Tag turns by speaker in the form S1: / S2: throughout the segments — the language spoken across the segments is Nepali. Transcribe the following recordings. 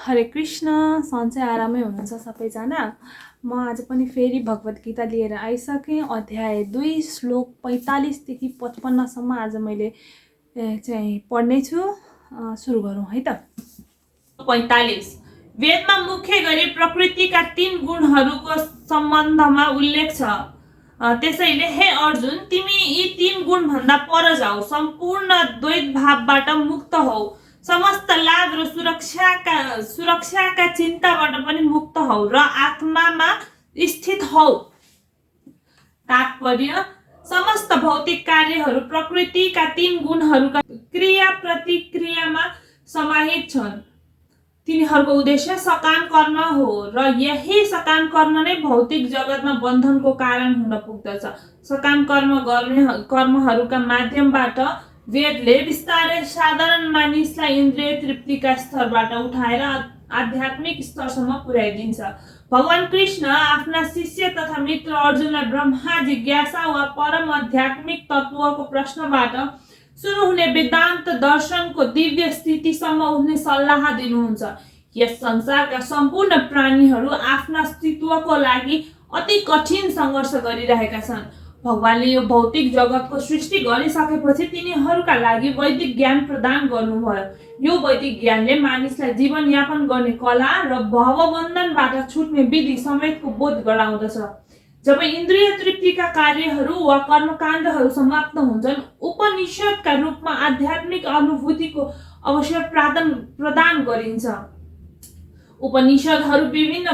S1: हरे कृष्ण। सन्चै आरामै हुनुहुन्छ सबैजना। म आज पनि फेरि भगवत गीता लिएर आइसकेँ। अध्याय 2 श्लोक 45 देखि 55 सम्म आज मैले चाहिँ पढ्ने छु। सुरु गरौँ है त। 45 वेदमा मुख्य गरी प्रकृतिका 3 गुणहरूको सम्बन्धमा उल्लेख छ। त्यसैले हे अर्जुन, तिमी यी 3 गुणभन्दा पर जाऊ, सम्पूर्ण द्वैत भावबाट मुक्त हौ, समस्त लाभ र सुरक्षाका चिन्ताबाट पनि मुक्त हौ र आत्मामा स्थित हौ। तात्पर्य, समस्त भौतिक कार्यहरू प्रकृतिका 3 गुणहरूका क्रिया प्रतिक्रियामा समाहित छन्। तिनीहरूको उद्देश्य सकाम कर्म हो र यही सकाम कर्म नै भौतिक जगतमा बन्धनको कारण हुन पुग्दछ। सकाम कर्महरूका माध्यमबाट वेदले बिस्तारै साधारण मानिसलाई इन्द्रिय तृप्तिका स्तरबाट उठाएर आध्यात्मिक स्तरसम्म पुर्याइदिन्छ। भगवान कृष्ण आफ्ना शिष्य तथा मित्र अर्जुनलाई ब्रह्मा जिज्ञासा वा परम आध्यात्मिक तत्त्वको प्रश्नबाट सुरु हुने वेदान्त दर्शनको दिव्य स्थितिसम्म उठ्ने सल्लाह दिनुहुन्छ। यस संसारका सम्पूर्ण प्राणीहरू आफ्ना अस्तित्वको लागि अति कठिन सङ्घर्ष गरिरहेका छन्। भगवानले यो भौतिक जगतको सृष्टि गरिसकेपछि तिनीहरूका लागि वैदिक ज्ञान प्रदान गर्नुभयो। यो वैदिक ज्ञानले मानिसलाई जीवनयापन गर्ने कला र भवबन्धनबाट छुट्ने विधि समेतको बोध गराउँदछ। जब इन्द्रिय तृप्तिका कार्यहरू वा कर्मकाण्डहरू समाप्त हुन्छन्, उपनिषदका रूपमा आध्यात्मिक अनुभूतिको अवसर प्रदान गरिन्छ। उपनिषदहरू विभिन्न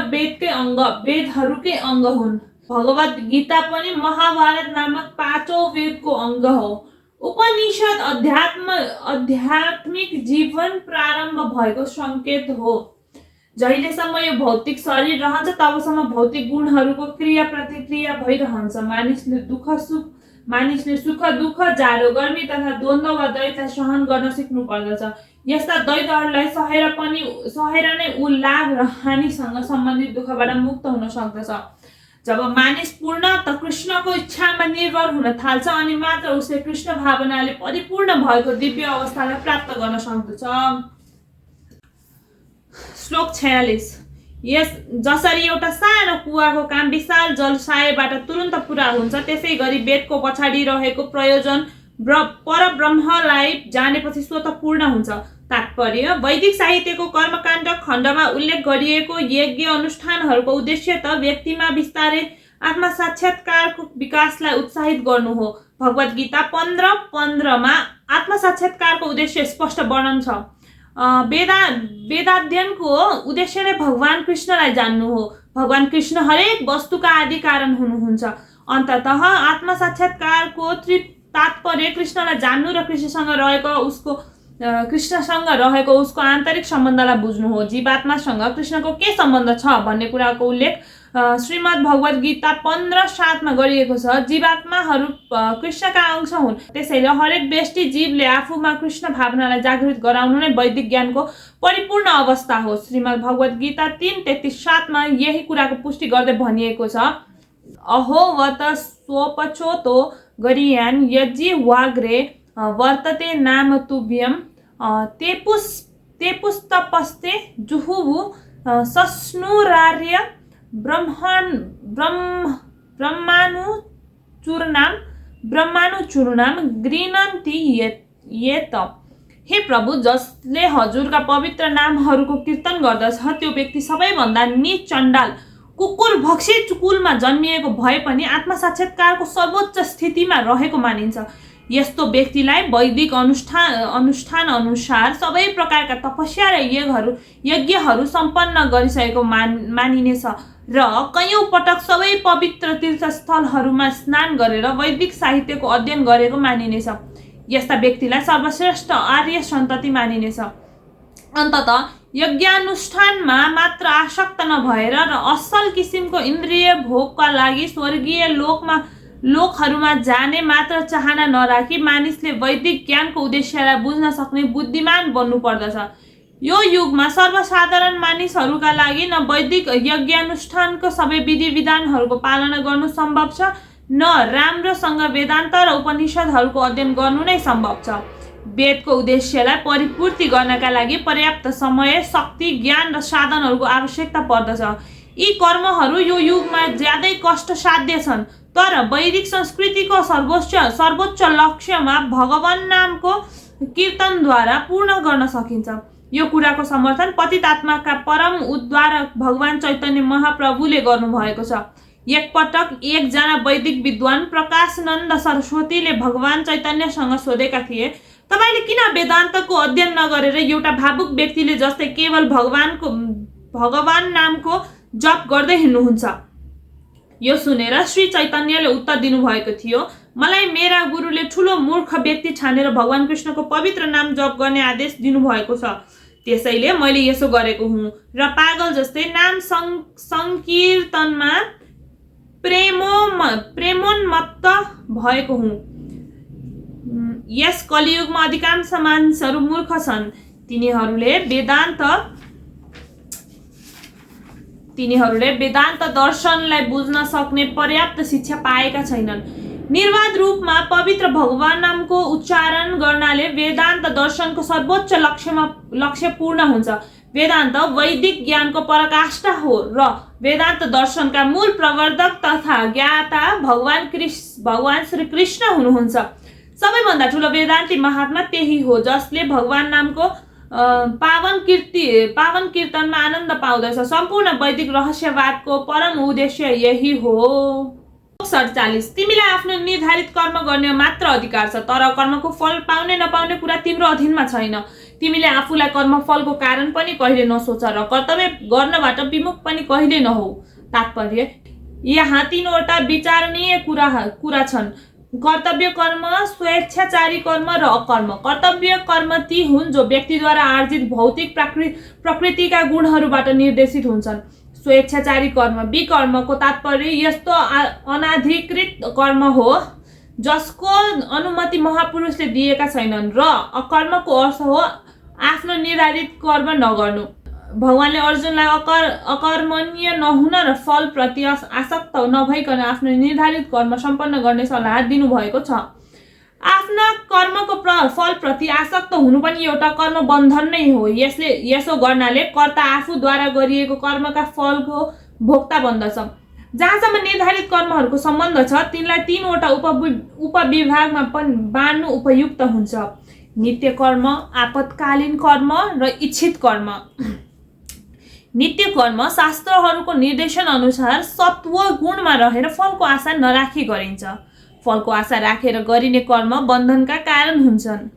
S1: वेदहरूकै अङ्ग हुन्। भगवत गीता पनि महाभारत नामक 5औं वेदको अङ्ग हो। उपनिषद आध्यात्मिक जीवन प्रारम्भ भएको सङ्केत हो। जहिलेसम्म यो भौतिक शरीर रहन्छ तबसम्म भौतिक गुणहरूको क्रिया प्रतिक्रिया भइरहन्छ। मानिसले सुख दुःख, जाडो गर्मी तथा द्वन्द्व वा द्वैतलाई सहन गर्न सिक्नु पर्दछ। यस्ता द्वैतहरूलाई सहेर नै ऊ लाभ र हानिसँग सम्बन्धित दुःखबाट मुक्त हुन सक्दछ। जब मानिस पूर्णतः कृष्णको इच्छामा निर्भर हुन थाल्छ अनि मात्र उसले कृष्ण भावनाले परिपूर्ण भएको दिव्य अवस्थालाई प्राप्त गर्न सक्दछ। श्लोक 46 जसरी एउटा सानो कुवाको काम विशाल जलसायबाट तुरुन्त पुरा हुन्छ, त्यसै गरी वेदको पछाडि रहेको प्रयोजन परब्रह्मलाई जानेपछि स्वतः पूर्ण हुन्छ। तात्पर्य, वैदिक साहित्यको कर्मकाण्ड खण्डमा उल्लेख गरिएको यज्ञ अनुष्ठानहरूको उद्देश्य त व्यक्तिमा बिस्तारै आत्मा साक्षात्कारको विकासलाई उत्साहित गर्नु हो। भगवत गीता 15:15 आत्मा साक्षात्कारको उद्देश्य स्पष्ट वर्णन छ। वेदाध्ययनको उद्देश्य नै भगवान कृष्णलाई जान्नु हो। भगवान कृष्ण हरेक वस्तुका आदि कारण हुनुहुन्छ। अन्ततः आत्मा साक्षात्कारको तात्पर्य कृष्णलाई जान्नु र कृष्णसँग रहेको उसको आन्तरिक सम्बन्धलाई बुझ्नु हो। जीवात्मासँग कृष्णको के सम्बन्ध छ भन्ने कुराको उल्लेख श्रीमद् भगवत गीता 15:7 गरिएको छ। जीवात्माहरू कृष्णका अंश हुन्। त्यसैले हरेक व्यष्टि जीवले आफूमा कृष्ण भावनालाई जागृत गराउनु नै वैदिक ज्ञानको परिपूर्ण अवस्था हो। श्रीमद् भगवत गीता 3:33-7 यही कुराको पुष्टि गर्दै भनिएको छ। अहोवत स्वपचोतो गरियान यज्ञ वाग्रे वर्तते नाम तुभ्यम तेपुस्तपस्ते जुहुवु सस्नुरार्य ब्रह्मानुचूर्णाम गृह्णन्ति येत। हे प्रभु, जसले हजुरका पवित्र नामहरूको कीर्तन गर्दछ त्यो व्यक्ति सबैभन्दा नीच चण्डाल कुकुर भक्षित कुलमा जन्मिएको भए पनि आत्मा साक्षात्कारको सर्वोच्च स्थितिमा रहेको मानिन्छ। यस्तो व्यक्तिलाई वैदिक अनुष्ठान अनुसार सबै प्रकारका तपस्या र यज्ञहरू सम्पन्न गरिसकेको मानिनेछ र कैयौं पटक सबै पवित्र तीर्थस्थलहरूमा स्नान गरेर वैदिक साहित्यको अध्ययन गरेको मानिनेछ। यस्ता व्यक्तिलाई सर्वश्रेष्ठ आर्य सन्तति मानिनेछ। अन्ततः यज्ञानुष्ठानमा मात्र आसक्त नभएर र असल किसिमको इन्द्रिय भोगका लागि स्वर्गीय लोकहरूमा जाने मात्र चाहना नराखी मानिसले वैदिक ज्ञानको उद्देश्यलाई बुझ्न सक्ने बुद्धिमान बन्नु पर्दछ। यो युगमा सर्वसाधारण मानिसहरूका लागि न वैदिक यज्ञानुष्ठानको सबै विधि विधानहरूको पालना गर्नु सम्भव छ, न राम्रोसँग वेदान्त र उपनिषदहरूको अध्ययन गर्नु नै सम्भव छ। वेदको उद्देश्यलाई परिपूर्ति गर्नका लागि पर्याप्त समय, शक्ति, ज्ञान र साधनहरूको आवश्यकता पर्दछ। यी कर्महरू यो युगमा ज्यादै कष्टसाध्य छन्, तर वैदिक संस्कृतिको सर्वोच्च लक्ष्यमा भगवान नामको कीर्तनद्वारा पूर्ण गर्न सकिन्छ। यो कुराको समर्थन पतित आत्माका परम उद्धारक भगवान चैतन्य महाप्रभुले गर्नुभएको छ। एकपटक एकजना वैदिक विद्वान प्रकाशनन्द सरस्वतीले भगवान चैतन्यसँग सोधेका थिए, तपाईले किन वेदान्तको अध्ययन नगरेर एउटा भावुक व्यक्तिले जस्तै केवल भगवान नामको जप गर्दै हिँड्नुहुन्छ? यो सुनेर श्री चैतन्यले उत्तर दिनुभएको थियो, मलाई मेरा गुरुले ठुलो मूर्ख व्यक्ति ठानेर भगवान कृष्णको पवित्र नाम जप गर्ने आदेश दिनुभएको छ, त्यसैले मैले यसो गरेको हुँ र पागल जस्तै नाम संकीर्तनमा प्रेमोन्मत्त भएको हुँ। यस कलियुगमा अधिकांश मानिसहरू मूर्ख छन्। तिनीहरूले वेदान्त दर्शनलाई बुझ्न सक्ने पर्याप्त शिक्षा पाएका छैनन्। निर्वाध रूपमा पवित्र भगवान नामको उच्चारण गर्नाले वेदान्त दर्शनको सर्वोच्च लक्ष्य पूर्ण हुन्छ। वेदान्त वैदिक ज्ञानको पराकाष्ठा हो र वेदान्त दर्शनका मूल प्रवर्तक तथा ज्ञाता भगवान श्री कृष्ण हुनुहुन्छ। सबैभन्दा ठुलो वेदान्ती महात्मा त्यही हो जसले भगवान नामको पावन कीर्तनमा आनन्द पाउँदछ। सम्पूर्ण वैदिक रहस्यवादको परम उद्देश्य यही हो। 47 तिमीलाई आफ्नो निर्धारित कर्म गर्ने मात्र अधिकार छ, तर कर्मको फल पाउने नपाउने कुरा तिम्रो अधीनमा छैन। तिमीले आफूलाई कर्मफलको कारण पनि कहिले नसोच र कर्तव्य गर्नबाट विमुख पनि कहिले नहो। तात्पर्य यहाँ 3वटा विचारणीय कुरा छन्, कर्तव्य कर्म, स्वेच्छाचारी कर्म र अकर्म। कर्तव्य कर्म ती हुन् जो व्यक्तिद्वारा आर्जित भौतिक प्रकृतिका गुणहरूबाट निर्देशित हुन्छन्। स्वेच्छाचारी कर्म विकर्मको तात्पर्य यस्तो अनाधिकृत कर्म हो जसको अनुमति महापुरुषले दिएका छैनन् र अकर्मको अर्थ हो आफ्नो निर्धारित कर्म नगर्नु। भगवानले अर्जुनलाई अकर्मण्य नहुन र फल प्रति आसक्त नभइकन आफ्नो निर्धारित कर्म सम्पन्न गर्ने सल्लाह दिनुभएको छ। आफ्ना कर्मको फल प्रति आसक्त हुनु पनि एउटा कर्म बन्धन नै हो। यसो गर्नाले कर्ता आफूद्वारा गरिएको कर्मका फलको भोक्ता बन्दछ। जहाँसम्म निर्धारित कर्महरूको सम्बन्ध छ तिनलाई 3वटा उपविभागमा पनि बाँड्नु उपयुक्त हुन्छ। नित्य कर्म, आपतकालीन कर्म र इच्छित कर्म। नित्य कर्म शास्त्रहरूको निर्देशन अनुसार सत्व गुणमा रहेर फलको आशा नराखी गरिन्छ। फलको आशा राखेर गरिने कर्म बन्धनका कारण हुन्छन्।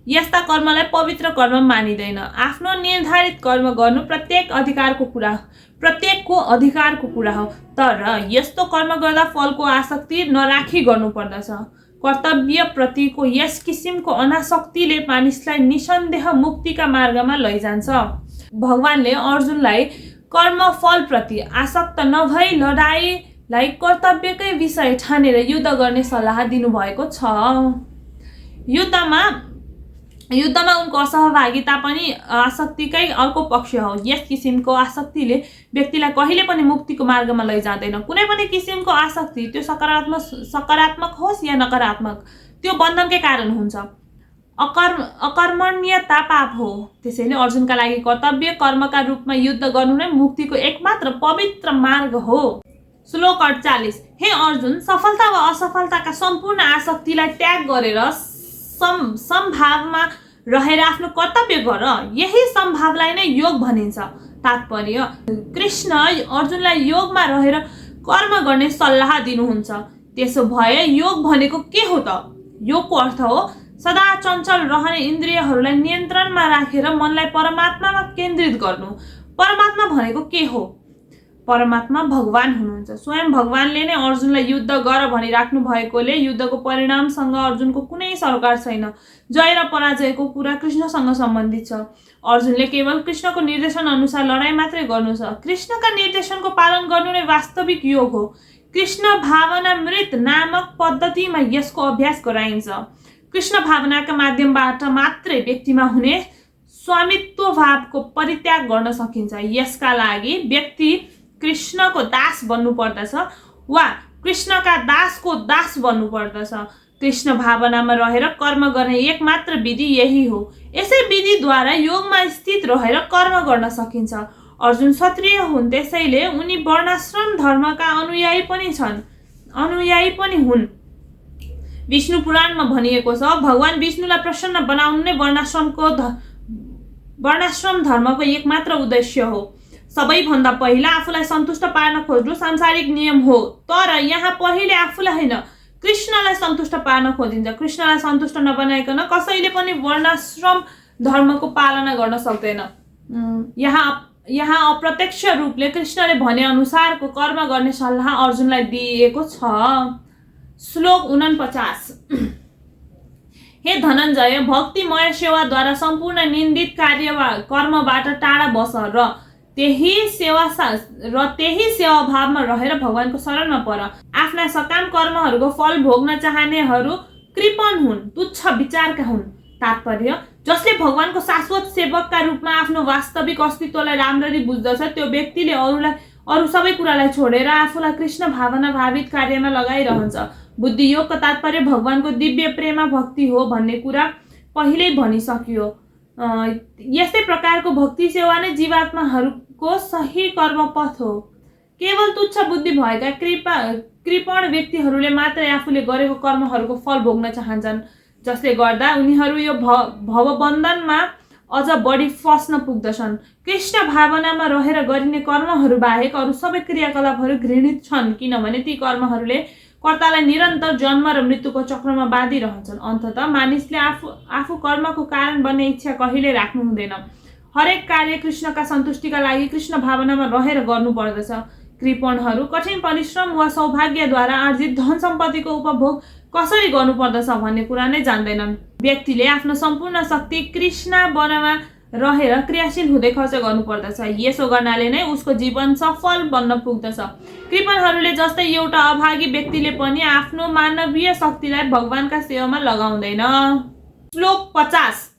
S1: यस्ता कर्मलाई पवित्र कर्म मानिँदैन। आफ्नो निर्धारित कर्म गर्नु प्रत्येकको अधिकारको कुरा हो, तर यस्तो कर्म गर्दा फलको आसक्ति नराखी गर्नुपर्दछ। कर्तव्य प्रतिको यस किसिमको अनासक्तिले मानिसलाई निसन्देह मुक्तिका मार्गमा लैजान्छ। भगवानले अर्जुनलाई कर्म फल प्रति आसक्त नभई लडाईँलाई कर्तव्यकै विषय ठानेर युद्ध गर्ने सल्लाह दिनुभएको छ। युद्धमा उनको असहभागिता पनि आसक्तिकै अर्को पक्ष हो। यस किसिमको आसक्तिले व्यक्तिलाई कहिले पनि मुक्तिको मार्गमा लैजाँदैन। कुनै पनि किसिमको आसक्ति त्यो सकारात्मक होस् या नकारात्मक त्यो बन्धनकै कारण हुन्छ। अकर्मण्यता पाप हो। त्यसैले अर्जुनका लागि कर्तव्य कर्मका रूपमा युद्ध गर्नु नै मुक्तिको एकमात्र पवित्र मार्ग हो। श्लोक 48 हे अर्जुन, सफलता वा असफलताका सम्पूर्ण आसक्तिलाई त्याग गरेर समभावमा रहेर आफ्नो कर्तव्य गर। यही समभावलाई नै योग भनिन्छ। तात्पर्य कृष्ण अर्जुनलाई योगमा रहेर कर्म गर्ने सल्लाह दिनुहुन्छ। त्यसो भए योग भनेको के हो त? योगको अर्थ हो सदा चञ्चल रहने इन्द्रियहरूलाई नियन्त्रणमा राखेर मनलाई परमात्मामा केन्द्रित गर्नु। परमात्मा भनेको के हो? परमात्मा भगवान हुनुहुन्छ। स्वयं भगवानले नै अर्जुनलाई युद्ध गर भनिराख्नु भएकोले युद्धको परिणामसँग अर्जुनको कुनै सरोकार छैन। जय र पराजयको कुरा कृष्णसँग सम्बन्धित छ। अर्जुनले केवल कृष्णको निर्देशन अनुसार लडाईँ मात्रै गर्नु छ। कृष्णका निर्देशनको पालन गर्नु नै वास्तविक योग हो। कृष्ण भावनामृत नामक पद्धतिमा यसको अभ्यास गराइन्छ। कृष्ण भावनाका माध्यमबाट मात्रै व्यक्तिमा हुने स्वामित्व भावको परित्याग गर्न सकिन्छ। यसका लागि व्यक्ति कृष्णको दास बन्नु पर्दछ वा कृष्णका दासको दास बन्नु पर्दछ। कृष्ण भावनामा रहेर कर्म गर्ने एकमात्र विधि यही हो। यसै विधिद्वारा योगमा स्थित रहेर कर्म गर्न सकिन्छ। अर्जुन क्षत्रिय हुन्, त्यसैले उनी वर्णाश्रम धर्मका अनुयायी पनि हुन्। विष्णु पुराणमा भनिएको छ, भगवान विष्णुलाई प्रसन्न बनाउनु नै वर्णाश्रम धर्मको एकमात्र उद्देश्य हो। सबैभन्दा पहिला आफूलाई सन्तुष्ट पार्न खोज्नु सांसारिक नियम हो, तर यहाँ पहिले आफूलाई होइन कृष्णलाई सन्तुष्ट पार्न खोजिन्छ। कृष्णलाई सन्तुष्ट नबनाइकन कसैले पनि वर्णाश्रम धर्मको पालना गर्न सक्दैन। यहाँ अप्रत्यक्ष रूपले कृष्णले भने अनुसारको कर्म गर्ने सल्लाह अर्जुनलाई दिएको छ। श्लोक 49। हे धनञ्जय, भक्तिमय सेवाद्वारा सम्पूर्ण निन्दित कर्मबाट टाढा बस र त्यही सेवा भावमा रहेर भगवानको शरणमा पर। आफ्ना सकाम कर्महरूको फल भोग्न चाहनेहरू कृपण हुन्, तुच्छ विचारका हुन्। तात्पर्य, जसले भगवानको शाश्वत सेवकका रूपमा आफ्नो वास्तविक अस्तित्वलाई राम्ररी बुझ्दछ त्यो व्यक्तिले अरू सबै कुरालाई छोडेर आफूलाई कृष्ण भावना भावित कार्यमा लगाइरहन्छ। बुद्धि योगको तात्पर्य भगवानको दिव्य प्रेम भक्ति हो भन्ने कुरा पहिल्यै भनिसकियो। यस्तै प्रकारको भक्ति सेवा नै जीवात्माहरूको सही कर्म पथ हो। केवल तुच्छ बुद्धि भएका कृपण व्यक्तिहरूले मात्रै आफूले गरेको कर्महरूको फल भोग्न चाहन्छन्, जसले गर्दा उनीहरू यो भवबन्धनमा अझ बढी फस्न पुग्दछन्। कृष्ण भावनामा रहेर गरिने कर्महरू बाहेक अरू सबै क्रियाकलापहरू घृणित छन्, किनभने ती कर्महरूले कर्तालाई निरन्तर जन्म र मृत्युको चक्रमा बाँधिरहन्छन्। अन्ततः मानिसले आफू कर्मको कारण बन्ने इच्छा कहिले राख्नु हुँदैन। हरेक कार्य कृष्णका सन्तुष्टिका लागि कृष्ण भावनामा रहेर गर्नुपर्दछ। कृपणहरू कठिन परिश्रम वा सौभाग्यद्वारा आर्जित धन सम्पत्तिको उपभोग कसरी गर्नुपर्दछ भन्ने कुरा नै जान्दैनन्। व्यक्तिले आफ्नो सम्पूर्ण शक्ति कृष्ण वनमा रहेर क्रियाशील हुँदै खर्च गर्नुपर्दछ। यसो गर्नाले नै उसको जीवन सफल बन्न पुग्दछ। कृपणहरूले जस्तै एउटा अभागी व्यक्तिले पनि आफ्नो मानवीय शक्तिलाई भगवानका सेवामा लगाउँदैन। श्लोक 50।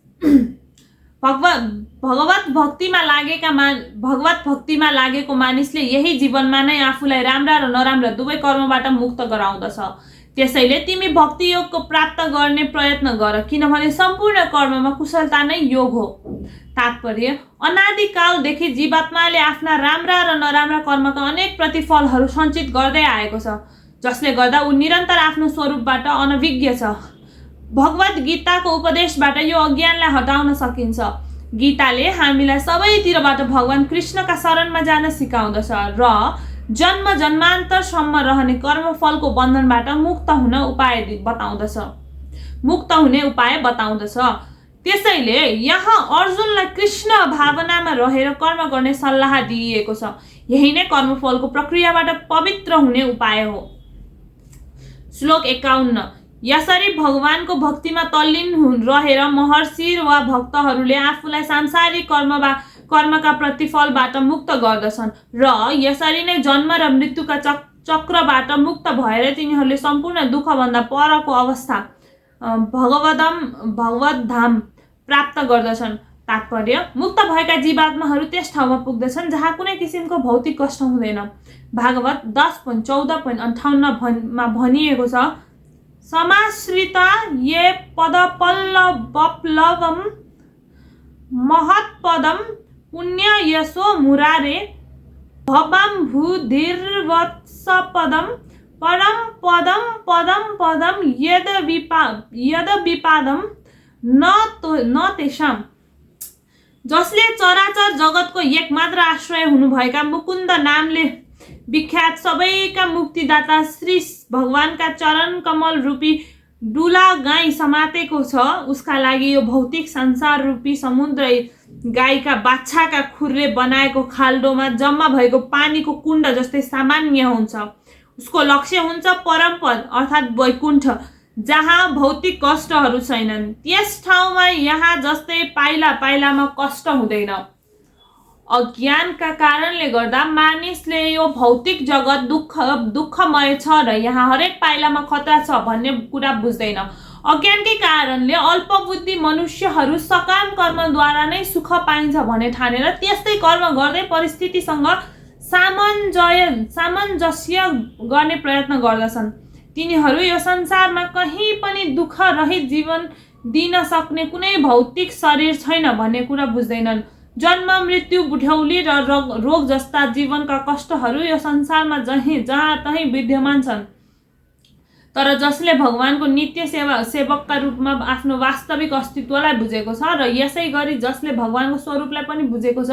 S1: भगवत भक्तिमा लागेको मानिसले यही जीवनमा नै आफूलाई राम्रा र नराम्रा दुवै कर्मबाट मुक्त गराउँदछ। त्यसैले तिमी भक्ति योगको प्राप्त गर्ने प्रयत्न गर, किनभने सम्पूर्ण कर्ममा कुशलता नै योग हो। तात्पर्य, अनादिकालदेखि जीवात्माले आफ्ना राम्रा र नराम्रा कर्मका अनेक प्रतिफलहरू सञ्चित गर्दै आएको छ, जसले गर्दा ऊ निरन्तर आफ्नो स्वरूपबाट अनभिज्ञ छ। भगवत गीताको उपदेशबाट यो अज्ञानलाई हटाउन सकिन्छ। गीताले हामीलाई सबैतिरबाट भगवान कृष्णका शरणमा जान सिकाउँदछ र जन्म जन्मान्तरसम्म रहने कर्मफलको बन्धनबाट मुक्त हुने उपाय बताउँदछ। त्यसैले यहाँ अर्जुनलाई कृष्ण भावनामा रहेर कर्म गर्ने सल्लाह दिइएको छ। यही नै कर्मफलको प्रक्रियाबाट पवित्र हुने उपाय हो। श्लोक 51। यसरी भगवानको भक्तिमा तल्लीन रहेर महर्षि वा भक्तहरूले आफूलाई सांसारिक कर्मका प्रतिफलबाट मुक्त गर्दछन् र यसरी नै जन्म र मृत्युका चक्रबाट मुक्त भएर तिनीहरूले सम्पूर्ण दुःखभन्दा परको अवस्था भगवत धाम प्राप्त गर्दछन्। तात्पर्य, मुक्त भएका जीवात्माहरू त्यस ठाउँमा पुग्दछन् जहाँ कुनै किसिमको भौतिक कष्ट हुँदैन। भागवत 10.14.58 मा भनिएको छ, समाश्रिता ये पदपल्लवप्लवम महत्पदम पुण्य यशो मुरारे भवम भूधिर्वत्सपदम परम पदम यद विपादम न तेषाम। जसले चराचर जगतको एकमात्र आश्रय हुनुभएका मुकुन्द नामले विख्यात सबैका मुक्तिदाता श्री भगवानका चरण कमल रूपी डुला गाई समातेको छ, उसका लागि यो भौतिक संसार रूपी समुद्र गाईका बाछाका खुर्रे बनाएको खाल्डोमा जम्मा भएको पानीको कुण्ड जस्तै सामान्य हुन्छ। उसको लक्ष्य हुन्छ परमपद अर्थात् वैकुण्ठ, जहाँ भौतिक कष्टहरू छैनन्। त्यस ठाउँमा यहाँ जस्तै पाइला पाइलामा कष्ट हुँदैन। अज्ञानका कारणले गर्दा मानिसले यो भौतिक जगत दुःखमय छ र यहाँ हरेक पाइलामा खतरा छ भन्ने कुरा बुझ्दैन। अज्ञानकै कारणले अल्पबुद्धि मनुष्यहरू सकाम कर्मद्वारा नै सुख पाइन्छ भने ठानेर त्यस्तै कर्म गर्दै परिस्थितिसँग सामञ्जस्य गर्ने प्रयत्न गर्दछन्। तिनीहरू यो संसारमा कहीँ पनि दुःख रहित जीवन दिन सक्ने कुनै भौतिक शरीर छैन भन्ने कुरा बुझ्दैनन्। जन्म, मृत्यु, बुढ्यौली र रोग जस्ता जीवनका कष्टहरू यो संसारमा जहाँ तहीँ विद्यमान छन्। तर जसले भगवानको नित्य सेवकका रूपमा आफ्नो वास्तविक अस्तित्वलाई बुझेको छ र यसै गरी जसले भगवानको स्वरूपलाई पनि बुझेको छ,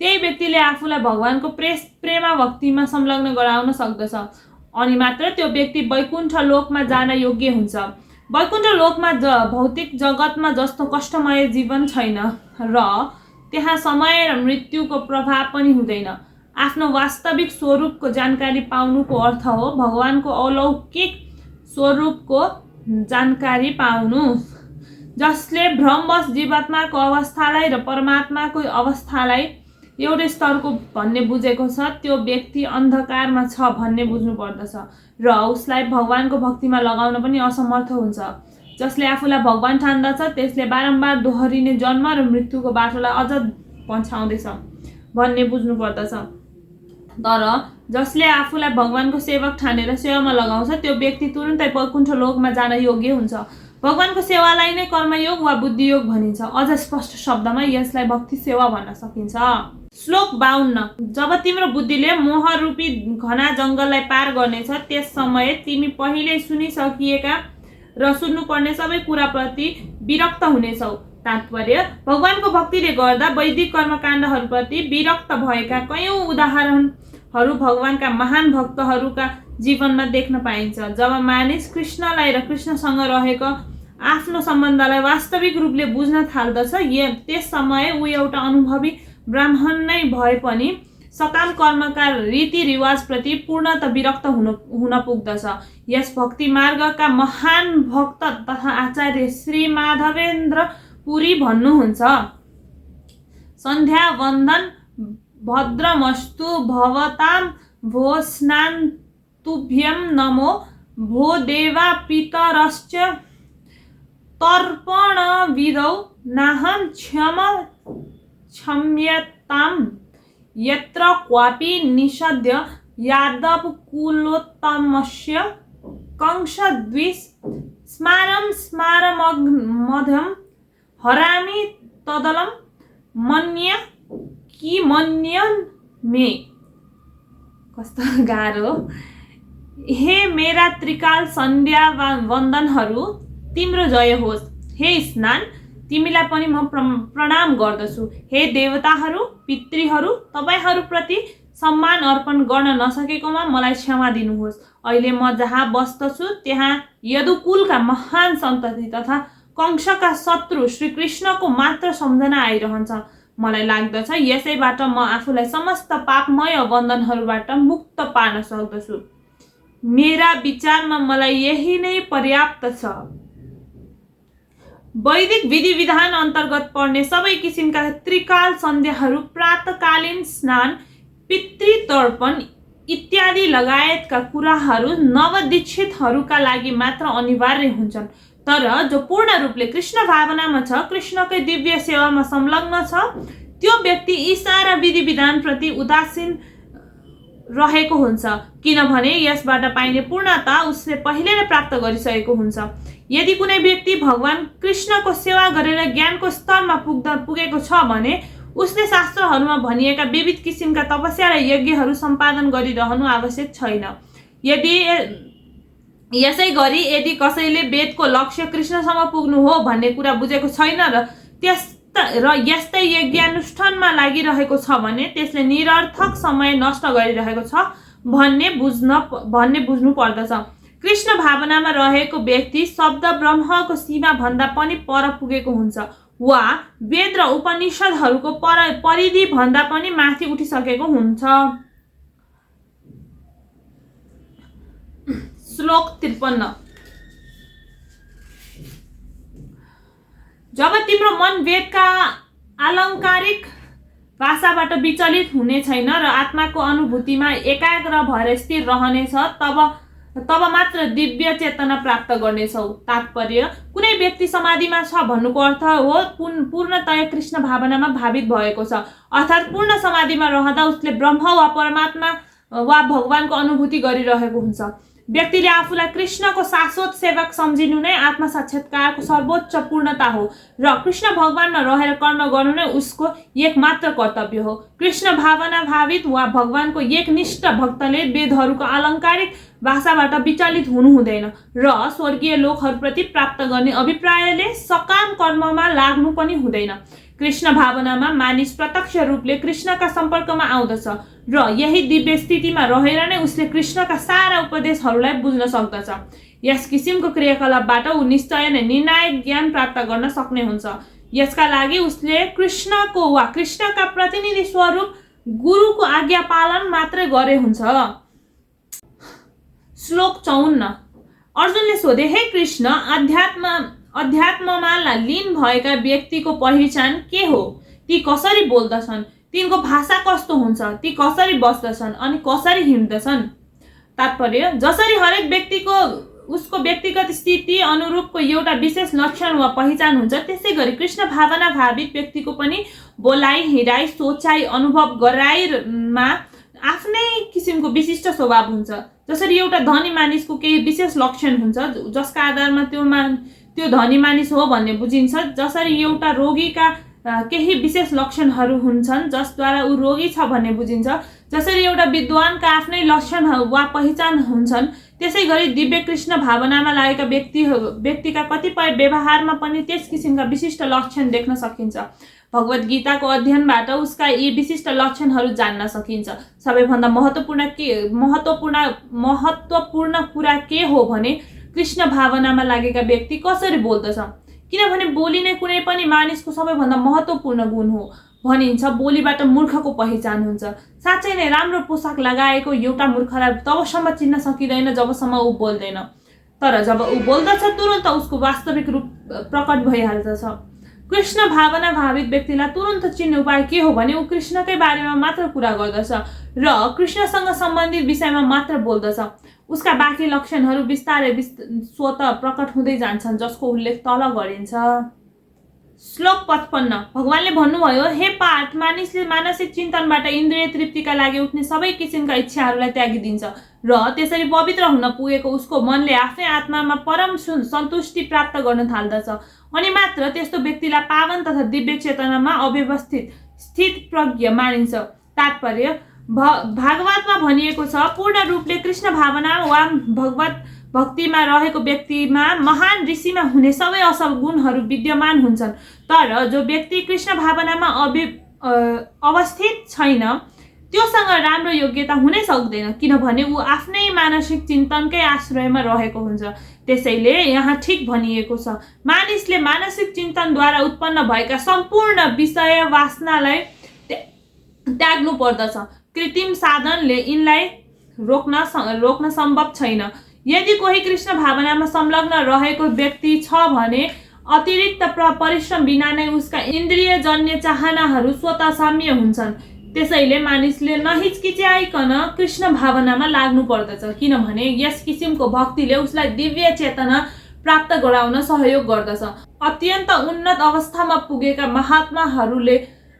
S1: त्यही व्यक्तिले आफूलाई भगवानको प्रेमा भक्तिमा संलग्न गराउन सक्दछ। अनि मात्र त्यो व्यक्ति वैकुण्ठ लोकमा जान योग्य हुन्छ। वैकुण्ठ लोकमा भौतिक जगतमा जस्तो कष्टमय जीवन छैन र त्यहाँ समय र मृत्युको प्रभाव पनि हुँदैन। आफ्नो वास्तविक स्वरूपको जानकारी पाउनुको अर्थ हो भगवानको अलौकिक स्वरूपको जानकारी पाउनु। जसले भ्रमवश जीवात्माको अवस्थालाई र परमात्माको अवस्थालाई एउटै स्तरको भन्ने बुझेको छ, त्यो व्यक्ति अन्धकारमा छ भन्ने बुझ्नु पर्दछ र उसलाई भगवानको भक्तिमा लगाउन पनि असमर्थ हुन्छ। जसले आफूलाई भगवान ठान्दछ त्यसले बारम्बार दोहोरिने जन्म र मृत्युको बाटोलाई अझ पन्छाउँदैछ भन्ने बुझ्नु पर्दछ। तर जसले आफूलाई भगवानको सेवक ठानेर सेवामा लगाउँछ त्यो व्यक्ति तुरुन्तै वैकुण्ठ लोकमा जान योग्य हुन्छ। भगवानको सेवालाई नै कर्मयोग वा बुद्धियोग भनिन्छ। अझ स्पष्ट शब्दमा यसलाई भक्ति सेवा भन्न सकिन्छ। श्लोक 52। जब तिम्रो बुद्धिले मोहरूपी घना जङ्गललाई पार गर्नेछ त्यस समय तिमी पहिले सुनिसकिएका र सुन्नुपर्ने सबै कुराप्रति विरक्त हुनेछौ। तात्पर्य, भगवानको भक्तिले गर्दा वैदिक कर्मकाण्डहरूप्रति विरक्त भएका कयौं उदाहरणहरू भगवानका महान भक्तहरूका जीवनमा देख्न पाइन्छ। जब मानिस कृष्णलाई र कृष्णसँग रहेको आफ्नो सम्बन्धलाई वास्तविक रूपले बुझ्न थाल्दछ, त्यस समय ऊ एउटा अनुभवी ब्राह्मण नै भए पनि सकाम कर्मका रीतिरिवाजप्रति पूर्णतः विरक्त हुन पुग्दछ। यस भक्ति मार्गका महान भक्त तथा आचार्य श्री माधवेन्द्र पुरी भन्नुहुन्छ, सन्ध्या वन्दन भद्रमस्तु भवतां भो स्नान्तुभ्यं नमो भो देवा पितरश्च तर्पण विधौ नाहं क्षम्यतां यत्र क्वापि निषद्य यादव कुलोत्तमस्य कंसद्विष स्मारमध्यम हरामि तदलम मन्य कि मन्यन मे। कस्तो गाह्रो। हे मेरा त्रिकाल सन्ध्या वन्दनहरू, तिम्रो जय होस्। हे स्नान, तिमीलाई पनि म प्रणाम गर्दछु। हे देवताहरू, पितृहरू, तपाईँहरूप्रति सम्मान अर्पण गर्न नसकेकोमा मलाई क्षमा दिनुहोस्। अहिले म जहाँ बस्दछु त्यहाँ यदुकुलका महान सन्तति तथा कंसका शत्रु श्रीकृष्णको मात्र सम्झना आइरहन्छ। मलाई लाग्दछ यसैबाट म आफूलाई समस्त पापमय बन्धनहरूबाट मुक्त पार्न सक्दछु। मेरा विचारमा मलाई यही नै पर्याप्त छ। वैदिक विधि विधान अन्तर्गत पर्ने सबै किसिमका त्रिकाल सन्ध्याहरू, प्रातकालीन स्नान, पितृतर्पण इत्यादि लगायतका कुराहरू नवदीक्षितहरूका लागि मात्र अनिवार्य हुन्छन्। तर जो पूर्ण रूपले कृष्ण भावनामा छ, कृष्णकै दिव्य सेवामा संलग्न छ, त्यो व्यक्ति यी सारा विधि विधान प्रति उदासीन रहेको हुन्छ, किनभने यसबाट पाइने पूर्णता उसले पहिले नै प्राप्त गरिसकेको हुन्छ। यदि कुनै व्यक्ति भगवान कृष्णको सेवा गरेर ज्ञानको स्तरमा पुगेको छ भने उसले शास्त्रहरूमा भनिएका विविध किसिमका तपस्या र यज्ञहरू सम्पादन गरिरहनु आवश्यक छैन। यसै गरी यदि कसैले वेदको लक्ष्य कृष्णसम्म पुग्नु हो भन्ने कुरा बुझेको छैन र यस्तै यज्ञानुष्ठानमा लागिरहेको छ भने त्यसले निरर्थक समय नष्ट गरिरहेको छ भन्ने बुझ्नु पर्दछ। कृष्ण भावनामा रहेको व्यक्ति शब्द ब्रह्मको सीमा भन्दा पनि पर पुगेको हुन्छ वा वेद र उपनिषदहरूको परिधि भन्दा पनि माथि उठिसकेको हुन्छ। श्लोक 53। जब तिम्रो मन वेदका आलङ्कारिक भाषाबाट विचलित हुने छैन र आत्माको अनुभूतिमा एकाग्र भएर स्थिर रहनेछ तब मात्र दिव्य चेतना प्राप्त गर्नेछौ। तात्पर्य, कुनै व्यक्ति समाधिमा छ भन्नुको अर्थ हो पूर्णतया कृष्ण भावनामा भावित भएको छ, अर्थात् पूर्ण समाधिमा रहँदा उसले ब्रह्म वा परमात्मा वा भगवानको अनुभूति गरिरहेको हुन्छ। व्यक्तिले आफूलाई कृष्णको शाश्वत सेवक सम्झिनु नै आत्म साक्षात्कारको सर्वोच्च पूर्णता हो र कृष्ण भगवानमा रहेर कर्म गर्नु नै उसको एकमात्र कर्तव्य हो। कृष्ण भावना भावित वा भगवानको एकनिष्ठ भक्तले वेदहरूको अलङ्कारिक भाषाबाट विचलित हुनु हुँदैन र स्वर्गीय लोकहरूप्रति प्राप्त गर्ने अभिप्रायले सकाम कर्ममा लाग्नु पनि हुँदैन। कृष्ण भावनामा मानिस प्रत्यक्ष रूपले कृष्णका सम्पर्कमा आउँदछ र यही दिव्य स्थितिमा रहेर नै उसले कृष्णका सारा उपदेशहरूलाई बुझ्न सक्दछ। यस किसिमको क्रियाकलापबाट ऊ निश्चय नै निर्णायक ज्ञान प्राप्त गर्न सक्ने हुन्छ। यसका लागि उसले कृष्णको वा कृष्णका प्रतिनिधि स्वरूप गुरुको आज्ञा पालन मात्रै गरे हुन्छ। श्लोक 54। अर्जुनले सोधे, हे कृष्ण, अध्यात्ममा लीन भएका व्यक्तिको पहिचान के हो? ती कसरी बोल्दछन्? तिनको भाषा कस्तो हुन्छ? ती कसरी बस्दछन् अनि कसरी हिँड्दछन्? तात्पर्य, जसरी हरेक व्यक्तिको उसको व्यक्तिगत स्थिति अनुरूपको एउटा विशेष लक्षण वा पहिचान हुन्छ, त्यसै गरी कृष्ण भावना भावित व्यक्तिको पनि बोलाइ, हिँडाइ, सोचाइ, अनुभव गराइमा आफ्नै किसिमको विशिष्ट स्वभाव हुन्छ। जसरी एउटा धनी मानिसको केही विशेष लक्षण हुन्छ जसका आधारमा त्यो धनी मानिस हो भन्ने बुझिन्छ, जसरी एउटा रोगीका केही विशेष लक्षणहरू हुन्छन् जसद्वारा ऊ रोगी छ भन्ने बुझिन्छ, जसरी एउटा विद्वानका आफ्नै लक्षण वा पहिचान हुन्छन्, त्यसै गरी दिव्य कृष्ण भावनामा लागेका व्यक्तिका कतिपय व्यवहारमा पनि त्यस किसिमका विशिष्ट लक्षण देख्न सकिन्छ। भगवत गीताको अध्ययनबाट उसका यी विशिष्ट लक्षणहरू जान्न सकिन्छ। सबैभन्दा महत्त्वपूर्ण कुरा के हो भने कृष्ण भावनामा लागेका व्यक्ति कसरी बोल्दछ, किनभने बोली नै कुनै पनि मानिसको सबैभन्दा महत्त्वपूर्ण गुण हो। भनिन्छ, बोलीबाट मूर्खको पहिचान हुन्छ। साँच्चै नै राम्रो पोसाक लगाएको एउटा मूर्खलाई तबसम्म चिन्न सकिँदैन जबसम्म ऊ बोल्दैन, तर जब ऊ बोल्दछ तुरुन्त उसको वास्तविक रूप प्रकट भइहाल्दछ। कृष्ण भावना भावित व्यक्तिलाई तुरुन्त चिन्ने उपाय के हो भने ऊ कृष्णकै बारेमा मात्र कुरा गर्दछ र कृष्णसँग सम्बन्धित विषयमा मात्र बोल्दछ। उसका बाँकी लक्षणहरू बिस्तारै स्वतः प्रकट हुँदै जान्छन्, जसको उल्लेख तल गरिन्छ। श्लोक 55। भगवानले भन्नुभयो, हे पार्थ, मानिसले मानसिक चिन्तनबाट इन्द्रिय तृप्तिका लागि उठ्ने सबै किसिमका इच्छाहरूलाई त्यागिदिन्छ र त्यसरी पवित्र हुन पुगेको उसको मनले आफ्नै आत्मामा परम सन्तुष्टि प्राप्त गर्न थाल्दछ अनि मात्र त्यस्तो व्यक्तिलाई पावन तथा दिव्य चेतनामा अव्यवस्थित स्थित प्रज्ञ मानिन्छ। तात्पर्य, भागवतमा भनिएको छ, पूर्ण रूपले कृष्ण भावना वा भगवत भक्तिमा रहेको व्यक्तिमा महान ऋषिमा हुने सबै असल गुणहरू विद्यमान हुन्छन्, तर जो व्यक्ति कृष्ण भावनामा अवस्थित छैन त्योसँग राम्रो योग्यता हुनै सक्दैन, किनभने ऊ आफ्नै मानसिक चिन्तनकै आश्रयमा रहेको हुन्छ। त्यसैले यहाँ ठिक भनिएको छ, मानिसले मानसिक चिन्तनद्वारा उत्पन्न भएका सम्पूर्ण विषय वासनालाई त्याग्नु पर्दछ। कृत्रिम साधनले यिनलाई रोक्न सम्भव छैन। यदि कोही कृष्ण भावनामा संलग्न रहेको व्यक्ति छ भने अतिरिक्त परिश्रम बिना नै उसका इन्द्रियजन्य चाहनाहरू स्वतः साम्य हुन्छन्। त्यसैले मानिसले नहिचकिच्याइकन कृष्ण भावनामा लाग्नु पर्दछ, किनभने यस किसिमको भक्तिले उसलाई दिव्य चेतना प्राप्त गराउन सहयोग गर्दछ। अत्यन्त उन्नत अवस्थामा पुगेका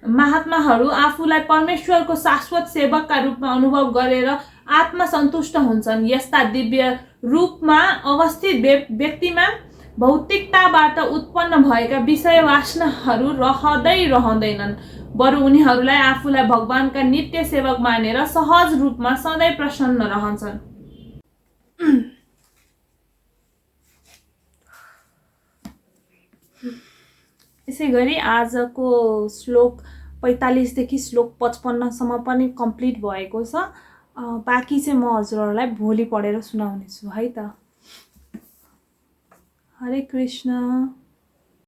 S1: महात्माहरू आफूलाई परमेश्वरको शाश्वत सेवकका रूपमा अनुभव गरेर आत्मसन्तुष्ट हुन्छन्। यस्ता दिव्य रूपमा अवस्थित व्यक्तिमा भौतिकताबाट उत्पन्न भएका विषय वासनाहरू रहँदैनन्, बरु उनीहरूलाई आफूलाई भगवानका नित्य सेवक मानेर सहज रूपमा सधैँ प्रसन्न रहन्छन्। यसै गरी आजको श्लोक 45 देखि श्लोक 55 सम्म पनि कम्प्लिट भएको छ। बाँकी चाहिँ म हजुरहरूलाई भोलि पढेर सुनाउनेछु है त। हरे कृष्ण।